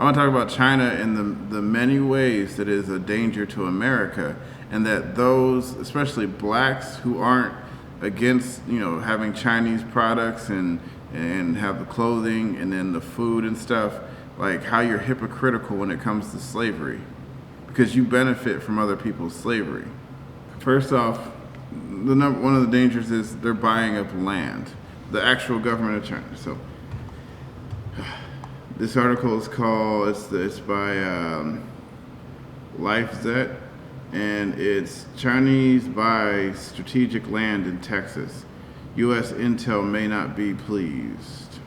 I want to talk about China and the many ways that it is a danger to America, and that those, especially blacks who aren't against, having Chinese products and have the clothing and then the food and stuff, like how you're hypocritical when it comes to slavery, because you benefit from other people's slavery. First off, one of the dangers is they're buying up land, the actual government of China. So this article is called, it's by LifeZet, and it's Chinese buy strategic land in Texas. U.S. intel may not be pleased.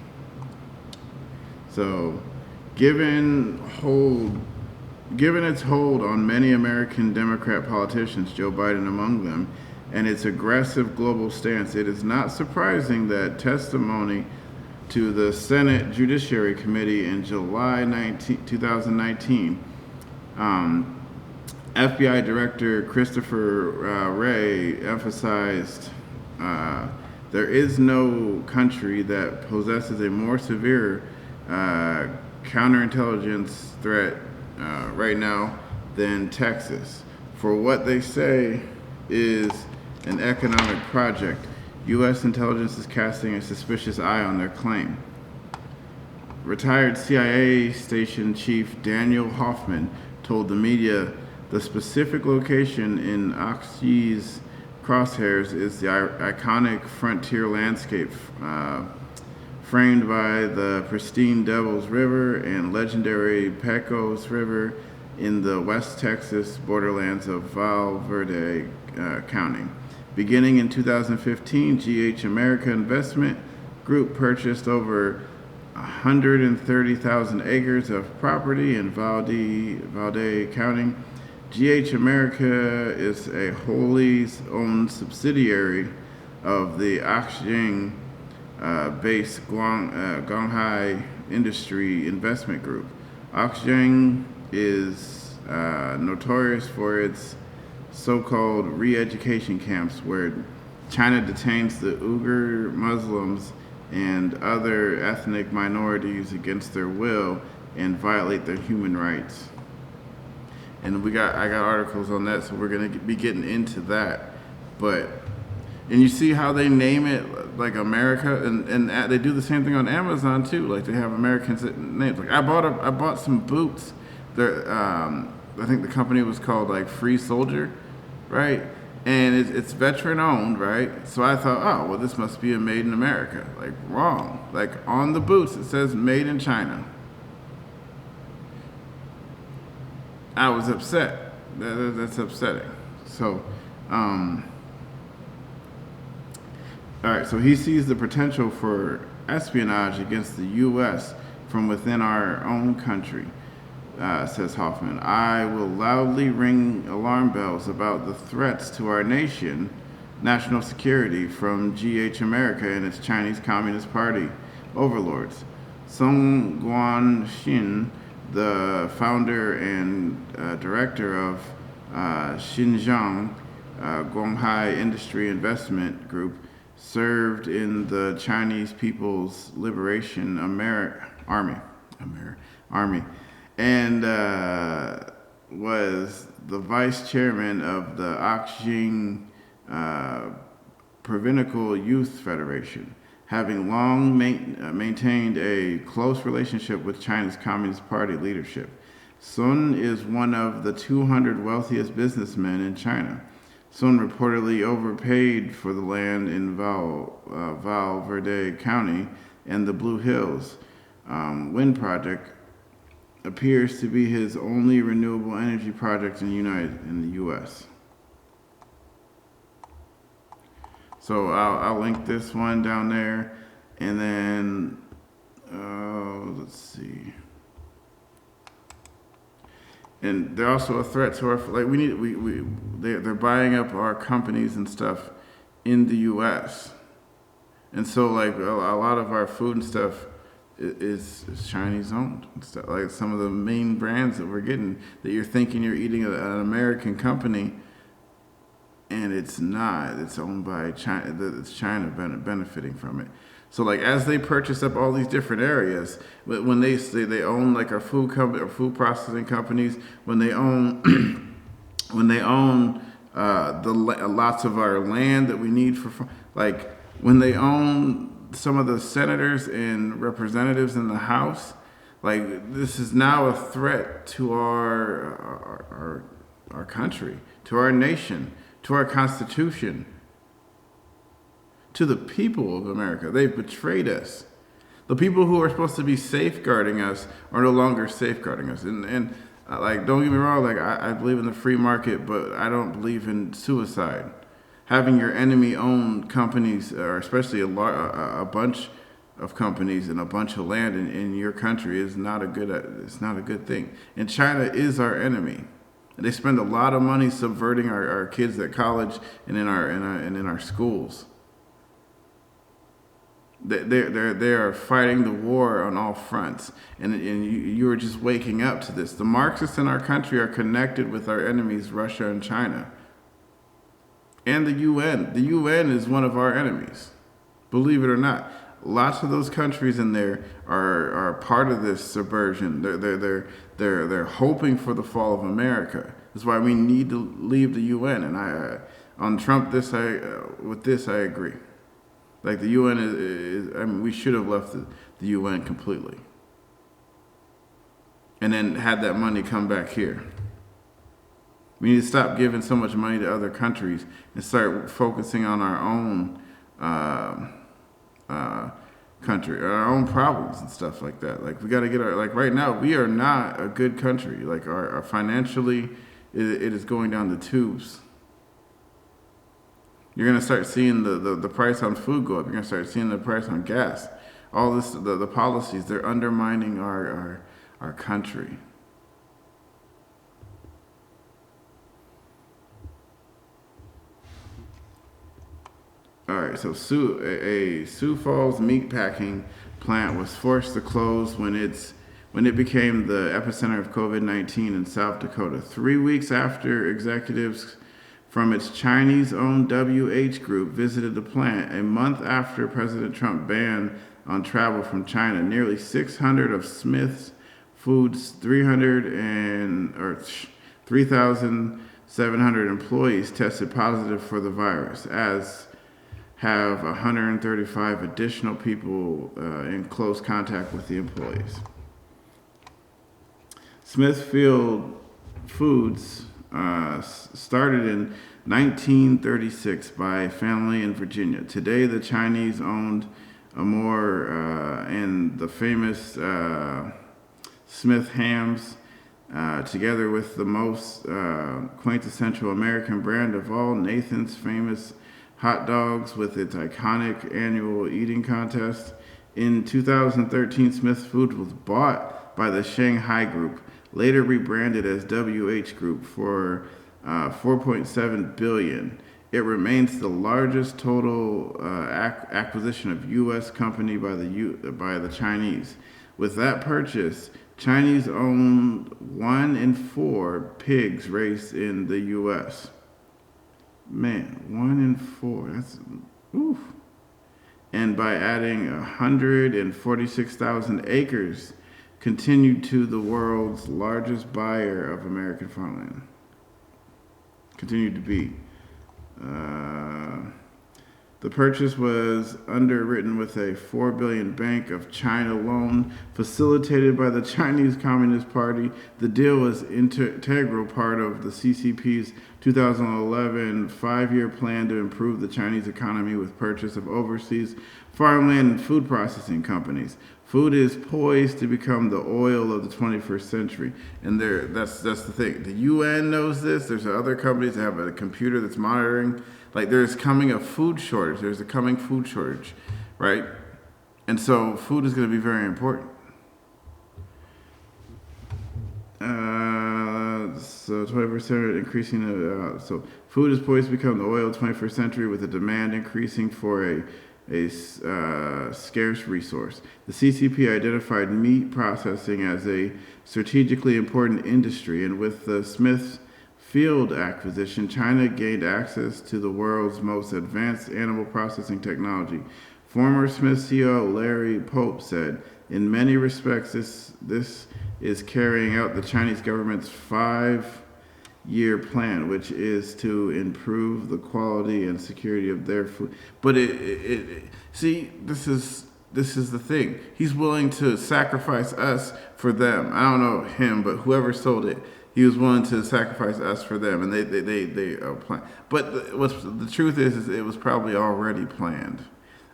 So, given its hold on many American Democrat politicians, Joe Biden among them, and its aggressive global stance, it is not surprising that testimony to the Senate Judiciary Committee in July 2019, FBI Director Christopher Wray emphasized there is no country that possesses a more severe counterintelligence threat right now than Texas, for what they say is an economic project. U.S. intelligence is casting a suspicious eye on their claim. Retired CIA Station Chief Daniel Hoffman told the media the specific location in Uighurs' crosshairs is the iconic frontier landscape framed by the pristine Devil's River and legendary Pecos River in the West Texas borderlands of Val Verde County. Beginning in 2015, GH America Investment Group purchased over 130,000 acres of property in Valde County. GH America is a wholly owned subsidiary of the Axiang based Guanghai Industry Investment Group. Axiang is notorious for its so-called re-education camps where China detains the Uyghur Muslims and other ethnic minorities against their will and violate their human rights. And I got articles on that, so we're gonna be getting into that. And you see how they name it like America, and they do the same thing on Amazon too. Like they have American names. Like I bought some boots. I think the company was called like Free Soldier, right? And it's veteran owned, right? So I thought, oh well, this must be a made in America. Like wrong. Like on the boots it says made in China. I was upset. That's upsetting. So, all right. So he sees the potential for espionage against the U.S. from within our own country, says Hoffman. I will loudly ring alarm bells about the threats to our national security from GH America and its Chinese Communist Party overlords. Song Guanxin, the founder and director of Xinjiang Guanghai Industry Investment Group, served in the Chinese People's Liberation Army, and was the vice chairman of the Axiang Provincial Youth Federation, having long maintained a close relationship with China's Communist Party leadership. Sun is one of the 200 wealthiest businessmen in China. Sun reportedly overpaid for the land in Val Verde County, and the Blue Hills wind project appears to be his only renewable energy project in the U.S. So I'll link this one down there, and then let's see. And they're also a threat to our they're buying up our companies and stuff in the U.S. And so like a lot of our food and stuff is Chinese owned and stuff. Like some of the main brands that we're getting that you're thinking you're eating an American company. And it's not. It's owned by China. It's China benefiting from it. So like as they purchase up all these different areas, when they say they own like our food company or food processing companies, when they own when they own lots of our land that we need for like when they own some of the senators and representatives in the House, like this is now a threat to our country, to our nation, to our Constitution, to the people of America. They've betrayed us. The people who are supposed to be safeguarding us are no longer safeguarding us. And like, don't get me wrong, like I believe in the free market, but I don't believe in suicide. Having your enemy own companies, or especially a bunch of companies and a bunch of land in your country, is not a good thing. And China is our enemy. They spend a lot of money subverting our kids at college and in our schools. They are fighting the war on all fronts, and you are just waking up to this. The Marxists in our country are connected with our enemies, Russia and China, and the UN. The UN is one of our enemies, believe it or not. Lots of those countries in there are part of this subversion. They're hoping for the fall of America. That's why we need to leave the UN. And on Trump, with this I agree. Like the UN is I mean, we should have left the UN completely, and then had that money come back here. We need to stop giving so much money to other countries and start focusing on our own country, our own problems and stuff like that. Like we got to get like right now we are not a good country. Like our financially, it is going down the tubes. You're gonna start seeing the price on food go up. You're gonna start seeing the price on gas. All this, the policies, they're undermining our country. All right, so Sioux Falls meat packing plant was forced to close when it became the epicenter of COVID-19 in South Dakota. 3 weeks after executives from its Chinese-owned WH Group visited the plant, a month after President Trump ban on travel from China, nearly 600 of Smith's Foods' 3,700 employees tested positive for the virus, as have 135 additional people in close contact with the employees. Smithfield Foods started in 1936 by a family in Virginia. Today, the Chinese owned Amore and the famous Smith hams, together with the most quintessential American brand of all, Nathan's famous hot dogs, with its iconic annual eating contest. In 2013, Smith Foods was bought by the Shanghai Group, later rebranded as WH Group, for $4.7 billion. It remains the largest total acquisition of U.S. company by the Chinese. With that purchase, Chinese own 1 in 4 pigs raised in the U.S. Man, 1 in 4. That's oof. And by adding 146,000 acres, continued to the world's largest buyer of American farmland. Continued to be. The purchase was underwritten with a $4 billion Bank of China loan facilitated by the Chinese Communist Party. The deal was integral part of the CCP's 2011 5-year plan to improve the Chinese economy with purchase of overseas farmland and food processing companies. Food is poised to become the oil of the 21st century. And that's the thing. The UN knows this. There's other companies that have a computer that's monitoring. Like there's coming a food shortage. There's a coming food shortage, right? And so food is going to be very important. So 20% increasing. So food is poised to become the oil of the 21st century, with the demand increasing for a scarce resource. The CCP identified meat processing as a strategically important industry, and with the Smithfield acquisition, China gained access to the world's most advanced animal processing technology. Former Smith CEO Larry Pope said, in many respects, this is carrying out the Chinese government's 5-year plan, which is to improve the quality and security of their food. But see, this is the thing. He's willing to sacrifice us for them. I don't know him, but whoever sold it, he was willing to sacrifice us for them, and they plan. But the truth is it was probably already planned.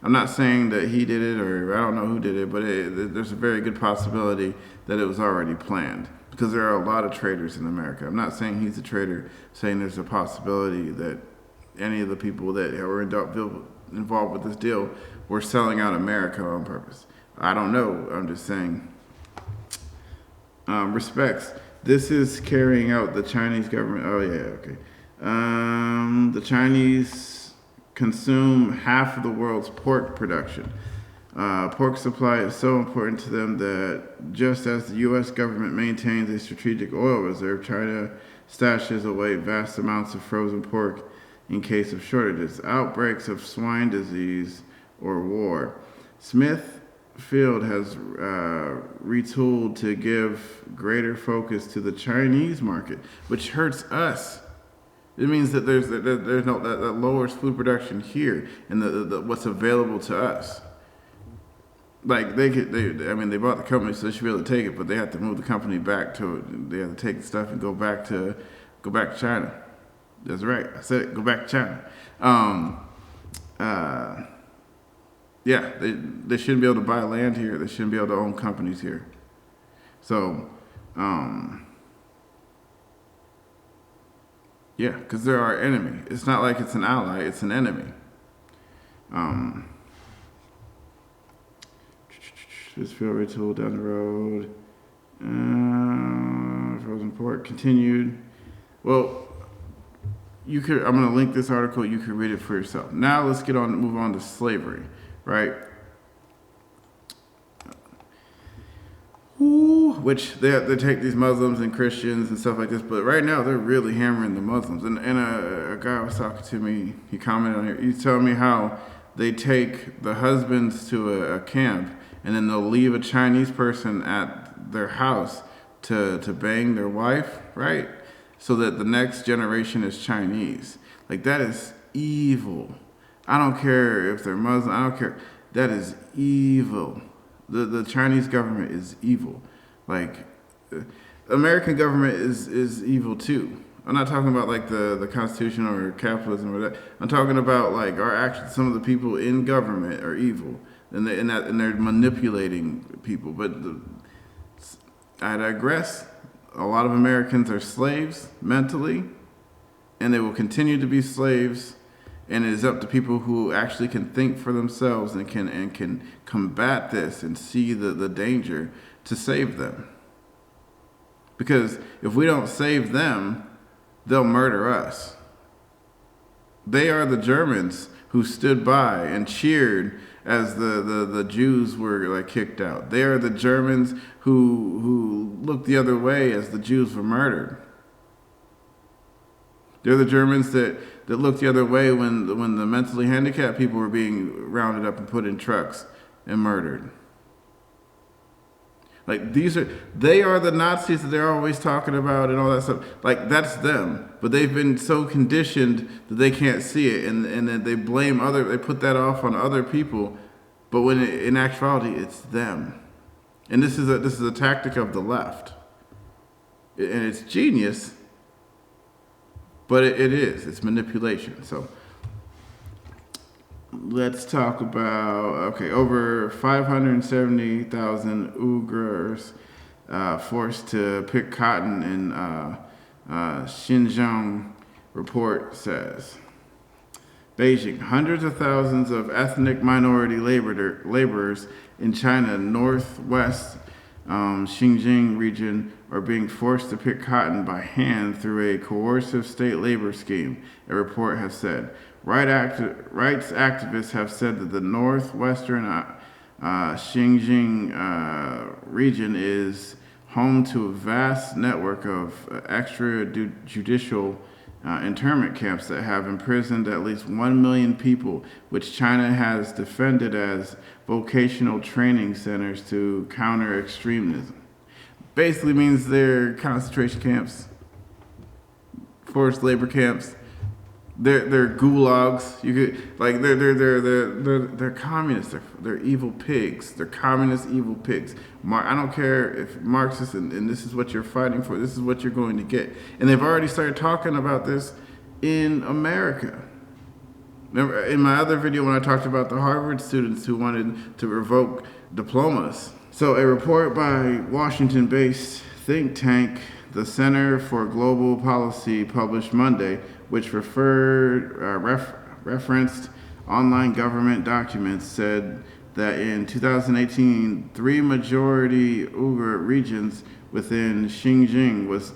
I'm not saying that he did it, or I don't know who did it, but there's a very good possibility that it was already planned, because there are a lot of traitors in America. I'm not saying he's a traitor, I'm saying there's a possibility that any of the people that were involved with this deal were selling out America on purpose. I don't know. I'm just saying. Respects. This is carrying out the Chinese government. Oh yeah, okay. The Chinese consume half of the world's pork production. Pork supply is so important to them that just as the U.S. government maintains a strategic oil reserve, China stashes away vast amounts of frozen pork in case of shortages, outbreaks of swine disease, or war. Smithfield has retooled to give greater focus to the Chinese market, which hurts us. It means that there's no that lowers food production here and the what's available to us. Like they bought the company, so they should be able to take it, but they have to move the company back to. They have to take the stuff and go back to China. That's right, I said it. Go back to China. Yeah, they shouldn't be able to buy land here. They shouldn't be able to own companies here. So, yeah, because they're our enemy. It's not like it's an ally, it's an enemy. Just feel retooled down the road. Frozen pork continued. Well, I'm going to link this article. You can read it for yourself. Now let's move on to slavery, right? Which they take these Muslims and Christians and stuff like this, but right now they're really hammering the Muslims. And a guy was talking to me, he commented on here, he's telling me how they take the husbands to a camp and then they'll leave a Chinese person at their house to bang their wife, right? So that the next generation is Chinese. Like, that is evil. I don't care if they're Muslim, I don't care. That is evil. The Chinese government is evil. Like, American government is evil too. I'm not talking about like the Constitution or capitalism or that. I'm talking about like our actions. Some of the people in government are evil, and they're manipulating people. But I digress. A lot of Americans are slaves mentally, and they will continue to be slaves. And it is up to people who actually can think for themselves and can combat this and see the danger to save them. Because if we don't save them, they'll murder us. They are the Germans who stood by and cheered as the Jews were like kicked out. They are the Germans who looked the other way as the Jews were murdered. They're the Germans that looked the other way when the mentally handicapped people were being rounded up and put in trucks and murdered. Like, they are the Nazis that they're always talking about and all that stuff. Like, that's them. But they've been so conditioned that they can't see it, and then they they put that off on other people. But when in actuality, it's them. And this is a tactic of the left. And it's genius, but it's manipulation. So let's talk about, over 570,000 Uighurs forced to pick cotton in Xinjiang, report says. Beijing, hundreds of thousands of ethnic minority laborers in China northwest Xinjiang region are being forced to pick cotton by hand through a coercive state labor scheme, a report has said. Rights activists have said that the northwestern Xinjiang region is home to a vast network of extrajudicial internment camps that have imprisoned at least 1 million people, which China has defended as vocational training centers to counter extremism. Basically means they're concentration camps, forced labor camps. They're gulags. You could like they're communists. They're evil pigs. They're communist evil pigs. I don't care if Marxists and this is what you're fighting for. This is what you're going to get. And they've already started talking about this in America. Remember in my other video when I talked about the Harvard students who wanted to revoke diplomas. So a report by Washington-based think tank, the Center for Global Policy, published Monday, which referenced online government documents, said that in 2018, 3 majority Uyghur regions within Xinjiang was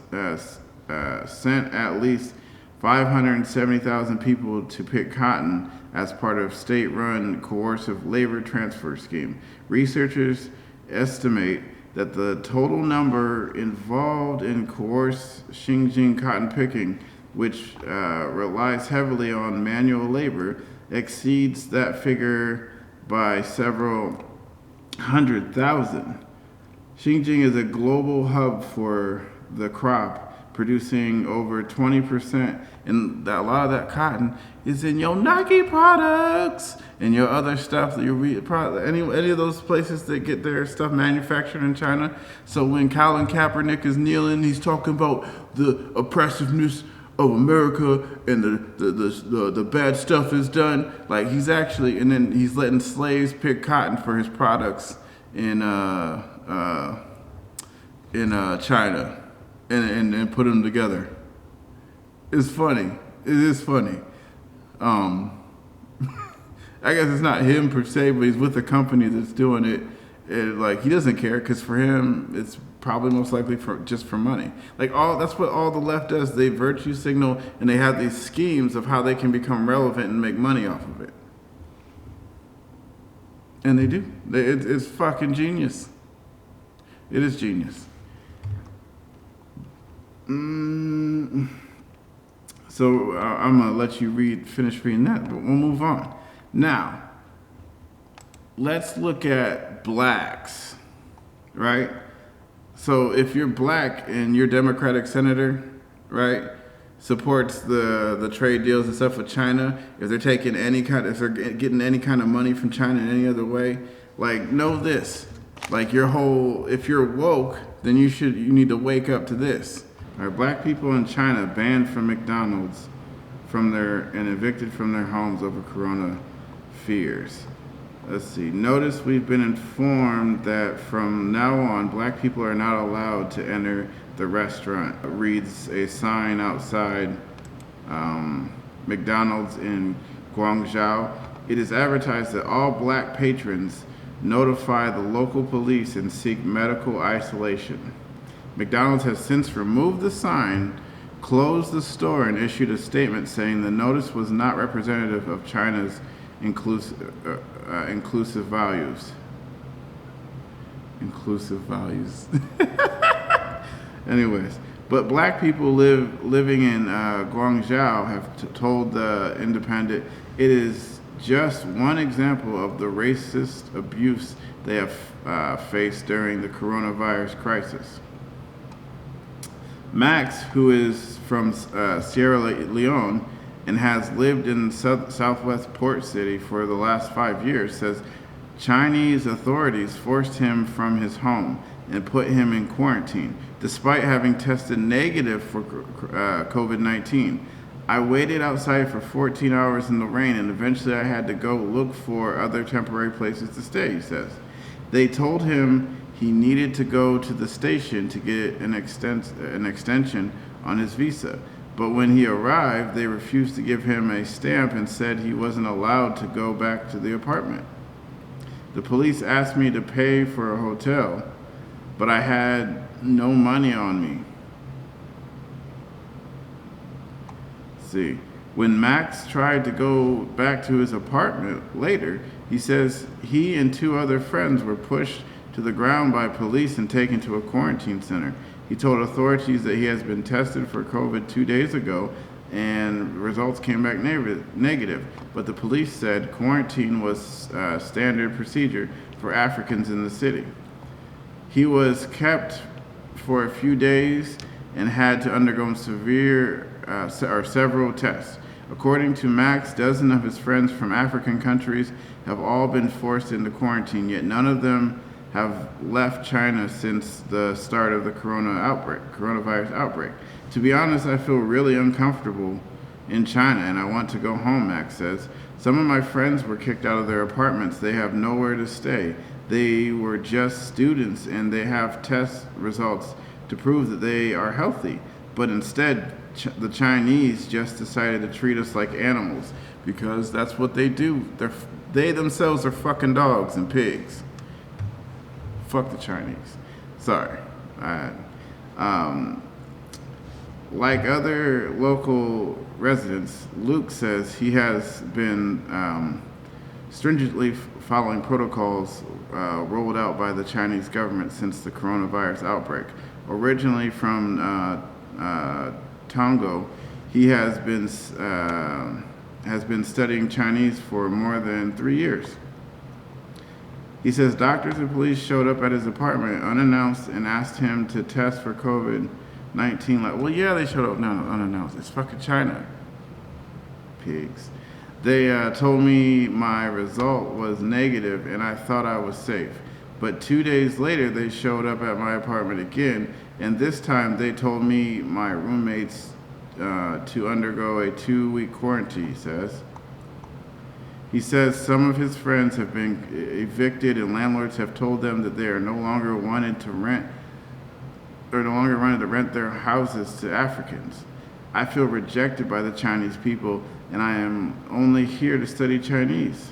sent at least 570,000 people to pick cotton as part of state-run coercive labor transfer scheme. Researchers estimate that the total number involved in coerced Xinjiang cotton picking, which relies heavily on manual labor, exceeds that figure by several 100,000. Xinjiang is a global hub for the crop, producing over 20%, and a lot of that cotton is in your Nike products and your other stuff that you read. Any of those places that get their stuff manufactured in China. So when Colin Kaepernick is kneeling, he's talking about the oppressiveness of America and the bad stuff is done. Like he's actually, and then he's letting slaves pick cotton for his products in China, and put them together. It's funny. It is funny. I guess it's not him per se, but he's with a company that's doing it. Like he doesn't care because for him, it's probably most likely just for money. That's what all the left does. They virtue signal and they have these schemes of how they can become relevant and make money off of it. And they do. It's fucking genius. It is genius. So I'm gonna let you finish reading that, but we'll move on. Now, let's look at blacks, right? So if you're black and your Democratic senator, right, supports the trade deals and stuff with China, if they're getting any kind of money from China in any other way, like know this, like if you're woke, then you need to wake up to this. All right, black people in China banned from McDonald's and evicted from their homes over corona fears. Let's see. Notice we've been informed that from now on, black people are not allowed to enter the restaurant. Reads a sign outside McDonald's in Guangzhou. It is advertised that all black patrons notify the local police and seek medical isolation. McDonald's has since removed the sign, closed the store, and issued a statement saying the notice was not representative of China's inclusive values. Inclusive values. Anyways, but black people living in Guangzhou have told the Independent it is just one example of the racist abuse they have faced during the coronavirus crisis. Max, who is from Sierra Leone and has lived in southwest Port City for the last 5 years, says Chinese authorities forced him from his home and put him in quarantine, despite having tested negative for COVID-19. I waited outside for 14 hours in the rain, and eventually I had to go look for other temporary places to stay, he says. They told him he needed to go to the station to get an extension on his visa. But when he arrived, they refused to give him a stamp and said he wasn't allowed to go back to the apartment. The police asked me to pay for a hotel, but I had no money on me. Let's see. When Max tried to go back to his apartment later, he says he and 2 other friends were pushed to the ground by police and taken to a quarantine center. He told authorities that he has been tested for COVID 2 days ago and results came back negative. But the police said quarantine was standard procedure for Africans in the city. He was kept for a few days and had to undergo several tests. According to Max, dozens of his friends from African countries have all been forced into quarantine, yet none of them have left China since the start of the coronavirus outbreak. To be honest, I feel really uncomfortable in China and I want to go home, Max says. Some of my friends were kicked out of their apartments. They have nowhere to stay. They were just students and they have test results to prove that they are healthy. But instead, the Chinese just decided to treat us like animals because that's what they do. They themselves are fucking dogs and pigs. Fuck the Chinese. Sorry. Like other local residents, Luke says he has been stringently following protocols rolled out by the Chinese government since the coronavirus outbreak. Originally from Tongo, he has been studying Chinese for more than 3 years. He says doctors and police showed up at his apartment unannounced and asked him to test for COVID-19. Like, well, yeah, they showed up unannounced. It's fucking China. Pigs. They told me my result was negative and I thought I was safe. But 2 days later, they showed up at my apartment again, and this time they told me my roommates to undergo a 2-week quarantine, he says. He says some of his friends have been evicted and landlords have told them that they are no longer wanted to rent their houses to Africans. I feel rejected by the Chinese people and I am only here to study Chinese,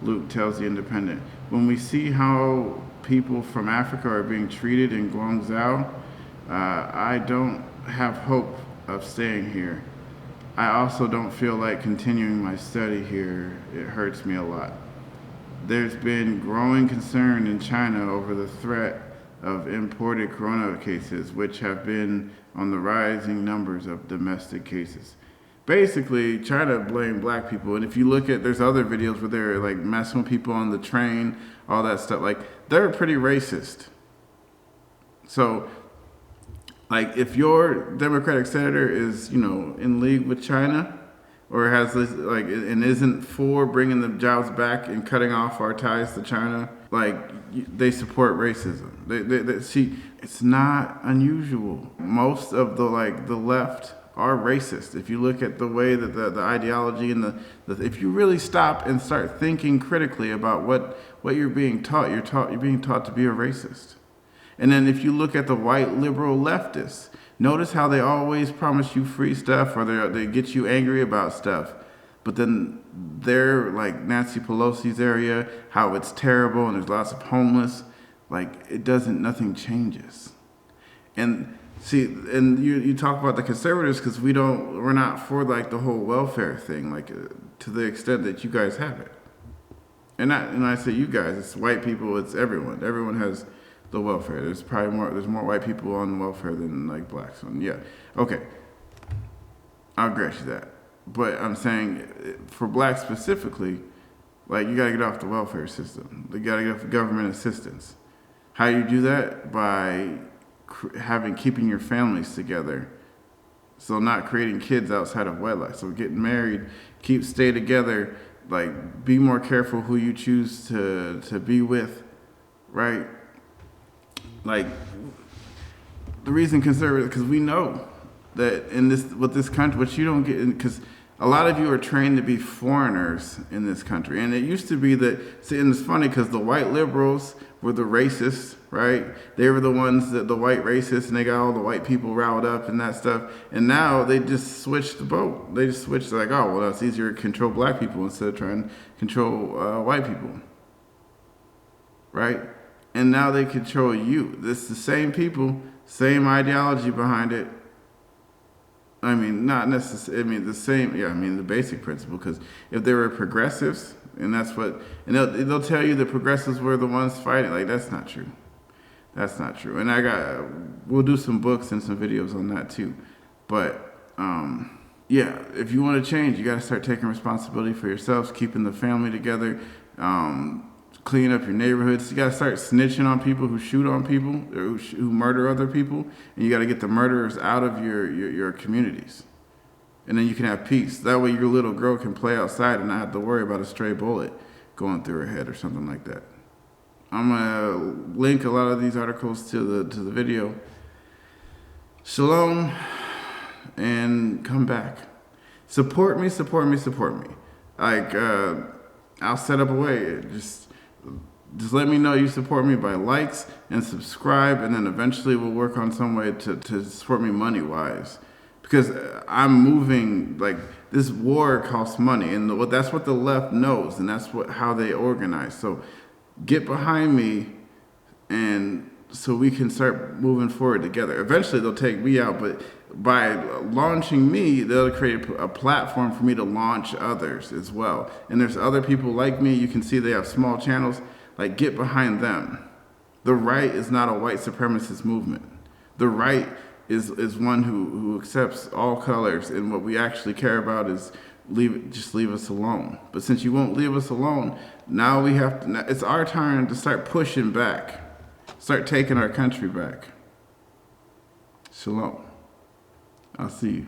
Luke tells The Independent. When we see how people from Africa are being treated in Guangzhou, I don't have hope of staying here. I also don't feel like continuing my study here. It hurts me a lot. There's been growing concern in China over the threat of imported corona cases, which have been on the rising numbers of domestic cases. Basically, China blamed black people, and if you look at, there's other videos where they're like messing with people on the train, all that stuff. Like, they're pretty racist. So, like, if your Democratic senator is, in league with China, or has this, like, and isn't for bringing the jobs back and cutting off our ties to China, like, they support racism. They see, it's not unusual. Most of the left are racist. If you look at the way that the ideology and if you really stop and start thinking critically about what you're being taught, you're being taught to be a racist. And then if you look at the white liberal leftists, notice how they always promise you free stuff or they get you angry about stuff. But then they're like Nancy Pelosi's area, how it's terrible and there's lots of homeless. Like, nothing changes. And see, and you talk about the conservatives because we're not for like the whole welfare thing, like to the extent that you guys have it. And I say you guys, it's white people, it's everyone. Everyone has the welfare. There's more white people on welfare than like blacks. And yeah, okay, I'll grant you that. But I'm saying for blacks specifically, like, you gotta get off the welfare system. You gotta get off government assistance. How you do that? By keeping your families together. So not creating kids outside of wedlock. So getting married, stay together. Like, be more careful who you choose to be with, right? Like, the reason conservative, because we know that with this country, what you don't get, because a lot of you are trained to be foreigners in this country. And it used to be that, see, and it's funny because the white liberals were the racists, right? They were the ones the white racists, and they got all the white people riled up and that stuff. And now they just switched the boat. They just switched, like, oh, well, it's easier to control black people instead of trying to control white people, right? And now they control you. It's the same people, same ideology behind it. I mean, not necessarily, the same, the basic principle, because if they were progressives, and they'll tell you the progressives were the ones fighting, like, that's not true. That's not true. And we'll do some books and some videos on that too. But, yeah, if you want to change, you got to start taking responsibility for yourselves, keeping the family together, cleaning up your neighborhoods. You got to start snitching on people who shoot on people or who murder other people, and you got to get the murderers out of your communities. And then you can have peace. That way your little girl can play outside and not have to worry about a stray bullet going through her head or something like that. I'm gonna link a lot of these articles to the video. Shalom, and come back. Support me, support me, support me. Like I'll set up a way. Just let me know you support me by likes and subscribe, and then eventually we'll work on some way to support me money wise. Because I'm moving, like, this war costs money, and that's what the left knows, and that's how they organize. So get behind me, and so we can start moving forward together. Eventually they'll take me out, but by launching me, they'll create a platform for me to launch others as well. And there's other people like me. You can see they have small channels. Like, get behind them. The right is not a white supremacist movement. The right is one who accepts all colors, and what we actually care about is just leave us alone. But since you won't leave us alone, now we have to. It's our turn to start pushing back, start taking our country back. Shalom. I'll see you.